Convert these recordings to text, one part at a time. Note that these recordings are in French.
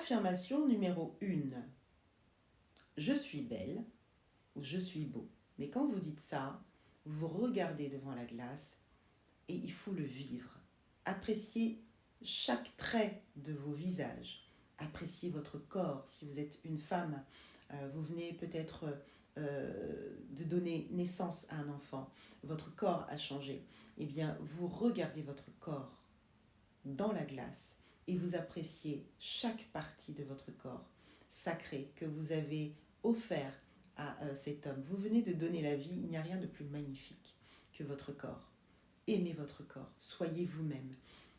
Affirmation numéro 1. Je suis belle ou je suis beau. Mais quand vous dites ça, vous regardez devant la glace et il faut le vivre. Appréciez chaque trait de vos visages. Appréciez votre corps. Si vous êtes une femme, vous venez peut-être de donner naissance à un enfant. Votre corps a changé. Eh bien, vous regardez votre corps dans la glace et vous appréciez chaque partie de votre corps sacré que vous avez offert à cet homme. Vous venez de donner la vie, il n'y a rien de plus magnifique que votre corps. Aimez votre corps, soyez vous-même.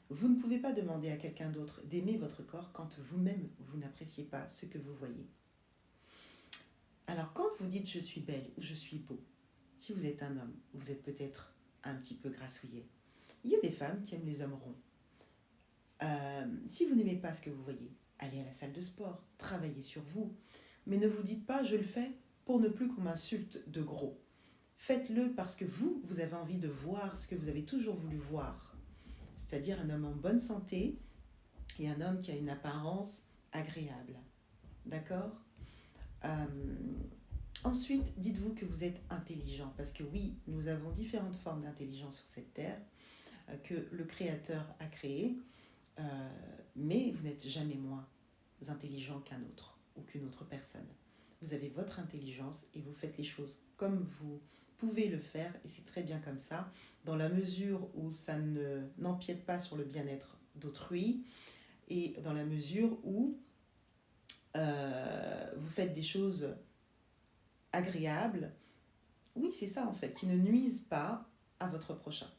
Vous ne pouvez pas demander à quelqu'un d'autre d'aimer votre corps quand vous-même, vous n'appréciez pas ce que vous voyez. Alors quand vous dites « je suis belle » ou « je suis beau », si vous êtes un homme, vous êtes peut-être un petit peu grassouillet. Il y a des femmes qui aiment les hommes ronds. Si vous n'aimez pas ce que vous voyez, allez à la salle de sport, travaillez sur vous. Mais ne vous dites pas « je le fais pour ne plus qu'on m'insulte de gros ». Faites-le parce que vous avez envie de voir ce que vous avez toujours voulu voir. C'est-à-dire un homme en bonne santé et un homme qui a une apparence agréable. D'accord ? Ensuite, dites-vous que vous êtes intelligent. Parce que oui, nous avons différentes formes d'intelligence sur cette terre que le Créateur a créées. Mais vous n'êtes jamais moins intelligent qu'un autre ou qu'une autre personne. Vous avez votre intelligence et vous faites les choses comme vous pouvez le faire et c'est très bien comme ça, dans la mesure où ça n'empiète pas sur le bien-être d'autrui et dans la mesure où vous faites des choses agréables, oui c'est ça en fait, qui ne nuisent pas à votre prochain,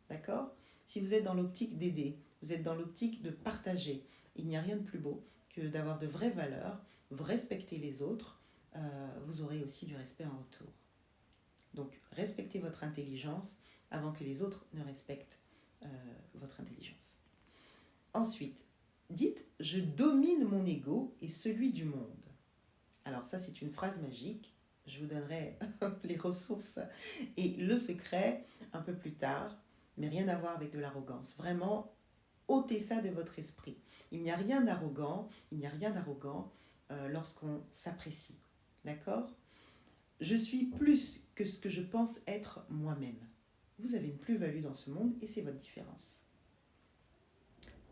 d'accord ? Si vous êtes dans l'optique d'aider, vous êtes dans l'optique de partager, il n'y a rien de plus beau que d'avoir de vraies valeurs, vous respectez les autres, vous aurez aussi du respect en retour. Donc, respectez votre intelligence avant que les autres ne respectent votre intelligence. Ensuite, dites « je domine mon ego et celui du monde ». Alors ça, c'est une phrase magique. Je vous donnerai les ressources et le secret un peu plus tard, mais rien à voir avec de l'arrogance. Vraiment, ôtez ça de votre esprit. Il n'y a rien d'arrogant, lorsqu'on s'apprécie. D'accord ? Je suis plus que ce que je pense être moi-même. Vous avez une plus-value dans ce monde et c'est votre différence.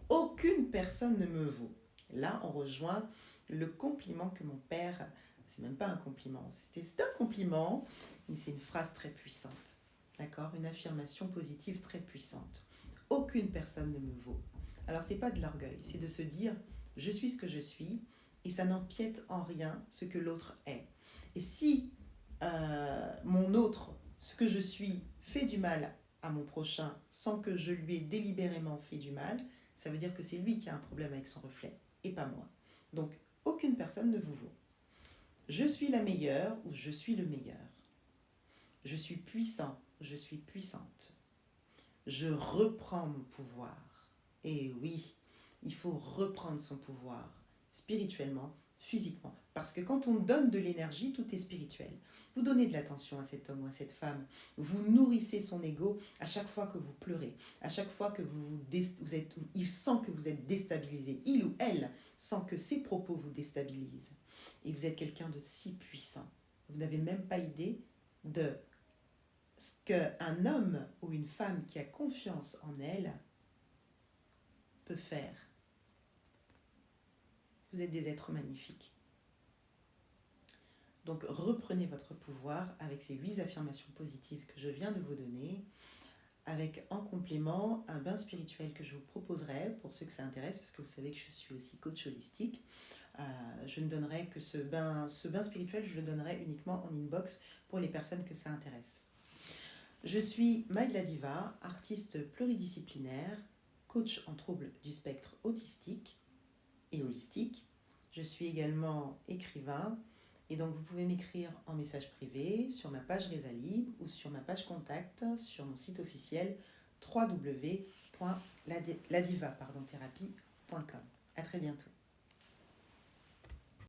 Aucune personne ne me vaut. Là, on rejoint le compliment que mon père... C'est même pas un compliment, c'est un compliment, mais c'est une phrase très puissante. D'accord ? Une affirmation positive très puissante. Aucune personne ne me vaut. Alors, c'est pas de l'orgueil, c'est de se dire « je suis ce que je suis » et ça n'empiète en rien ce que l'autre est. Et si mon autre, ce que je suis, fait du mal à mon prochain sans que je lui ai délibérément fait du mal, ça veut dire que c'est lui qui a un problème avec son reflet et pas moi. Donc, aucune personne ne vous vaut. Je suis la meilleure ou je suis le meilleur. Je suis puissant, je suis puissante. Je reprends mon pouvoir. Et oui, il faut reprendre son pouvoir spirituellement, physiquement. Parce que quand on donne de l'énergie, tout est spirituel. Vous donnez de l'attention à cet homme ou à cette femme. Vous nourrissez son ego à chaque fois que vous pleurez. À chaque fois que il sent que vous êtes déstabilisé. Il ou elle sent que ses propos vous déstabilisent. Et vous êtes quelqu'un de si puissant. Vous n'avez même pas idée de ce qu'un homme ou une femme qui a confiance en elle peut faire. Vous êtes des êtres magnifiques. Donc reprenez votre pouvoir avec ces 8 affirmations positives que je viens de vous donner, avec en complément un bain spirituel que je vous proposerai pour ceux que ça intéresse, parce que vous savez que je suis aussi coach holistique. Je ne donnerai que ce bain spirituel, je le donnerai uniquement en inbox pour les personnes que ça intéresse. Je suis Maï la Diva, artiste pluridisciplinaire, coach en troubles du spectre autistique et holistique. Je suis également écrivain et donc vous pouvez m'écrire en message privé sur ma page Rezali ou sur ma page contact sur mon site officiel www.ladiva-thérapie.com. À très bientôt.